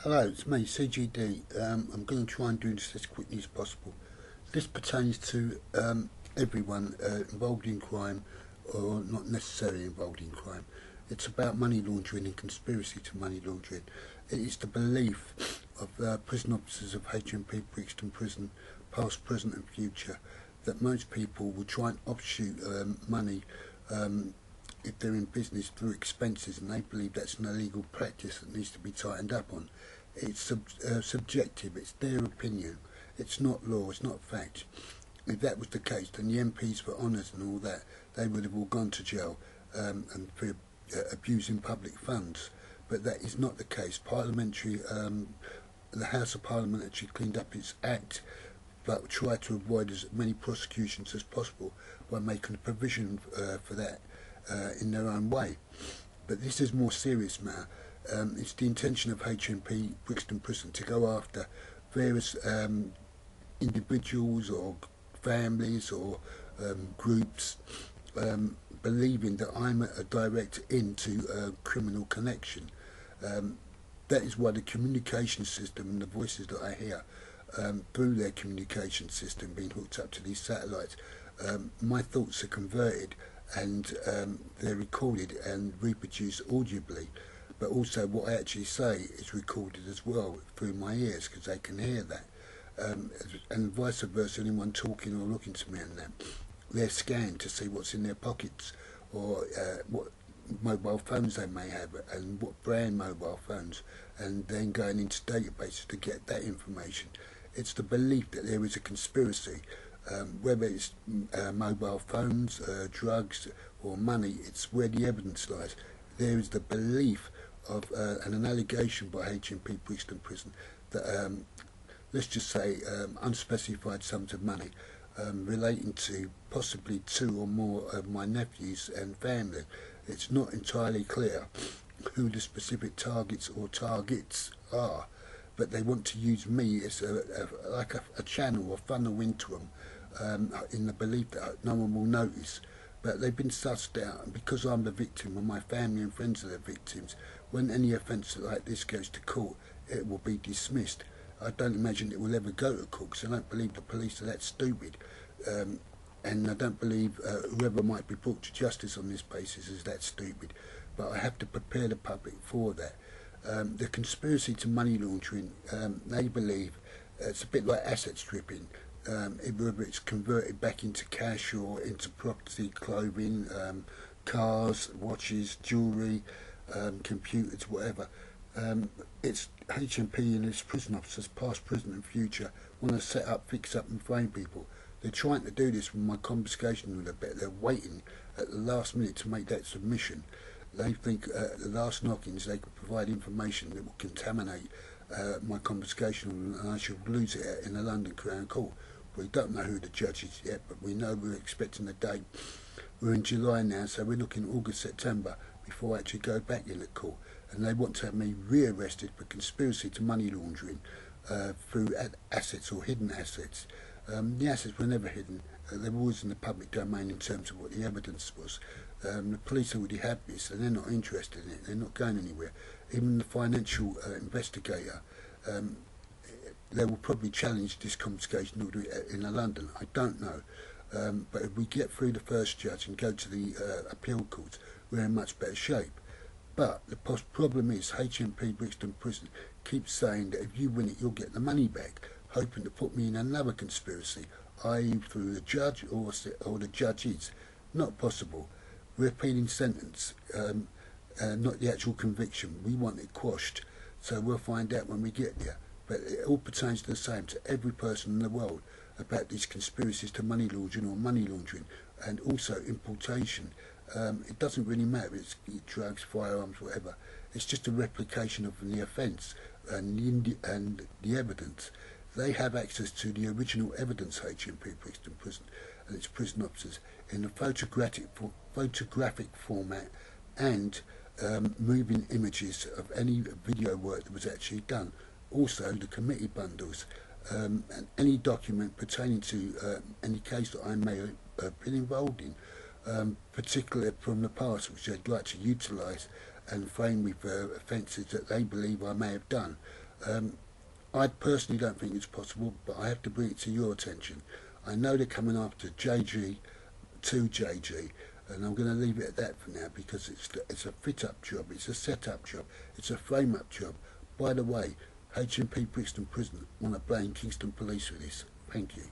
Hello, it's me, CGD. I'm going to try and do this as quickly as possible. This pertains to everyone involved in crime or not necessarily involved in crime. It's about money laundering and conspiracy to money laundering. It is the belief of prison officers of HMP Brixton Prison, past, present and future, that most people will try and offshoot money if they're in business through expenses, and they believe that's an illegal practice that needs to be tightened up on. It's subjective, it's their opinion, it's not law, it's not fact. If that was the case, then the MPs for honours and all that, they would have all gone to jail and for abusing public funds. But that is not the case. The House of Parliament actually cleaned up its act, but tried to avoid as many prosecutions as possible by making a provision for that in their own way. But this is a more serious matter. It's the intention of HMP Brixton Prison to go after various individuals or families or groups believing that I'm a direct into a criminal connection. That is why the communication system and the voices that I hear through their communication system being hooked up to these satellites, my thoughts are converted and they're recorded and reproduced audibly, but also what I actually say is recorded as well through my ears because they can hear that, and vice versa. Anyone talking or looking to me and them, they're scanned to see what's in their pockets or what mobile phones they may have and what brand mobile phones, and then going into databases to get that information. It's the belief that there is a conspiracy, whether it's mobile phones, drugs or money. It's where the evidence lies. There is the belief of an allegation by HMP Brixton Prison that let's just say unspecified sums of money relating to possibly 2 or more of my nephews and family. It's not entirely clear who the specific targets or targets are, but they want to use me as a channel or funnel into them in the belief that no one will notice. But they've been sussed out, and because I'm the victim and my family and friends are the victims, when any offence like this goes to court, it will be dismissed. I don't imagine it will ever go to court because I don't believe the police are that stupid, and I don't believe whoever might be brought to justice on this basis is that stupid. But I have to prepare the public for that. The conspiracy to money laundering, they believe it's a bit like asset stripping. Whether it's converted back into cash or into property, clothing, cars, watches, jewellery, computers, whatever. It's HMP and its prison officers, past, present and future, want to set up, fix up and frame people. They're trying to do this with my confiscation order, but they're waiting at the last minute to make that submission. They think at the last knockings they can provide information that will contaminate my confiscation order and I shall lose it in the London Crown Court. We don't know who the judge is yet, but we know we're expecting a date. We're in July now, so we're looking August, September before I actually go back in the court. And they want to have me re-arrested for conspiracy to money laundering through assets or hidden assets. The assets were never hidden. They were always in the public domain in terms of what the evidence was. The police already have this and they're not interested in it. They're not going anywhere. Even the financial investigator, they will probably challenge this confiscation order in London. I don't know. But if we get through the first judge and go to the appeal courts, we're in much better shape. But the problem is HMP Brixton Prison keeps saying that if you win it, you'll get the money back, hoping to put me in another conspiracy, i.e. through the judge or the judges. Not possible. We're appealing sentence, not the actual conviction. We want it quashed, so we'll find out when we get there. But it all pertains to the same to every person in the world about these conspiracies to money laundering or money laundering, and also importation. It doesn't really matter if it's drugs, firearms, whatever. It's just a replication of the offence and the evidence. They have access to the original evidence, HMP Brixton Prison and its prison officers, in a photographic format and moving images of any video work that was actually done. Also the committee bundles and any document pertaining to any case that I may have been involved in, particularly from the past, which they'd like to utilise and frame me for offences that they believe I may have done. I personally don't think it's possible, but I have to bring it to your attention. I know they're coming after JG, 2JG, and I'm going to leave it at that for now, because it's a fit-up job, it's a set-up job, it's a frame-up job. By the way, HMP Brixton Prison want to blame Kingston Police for this. Thank you.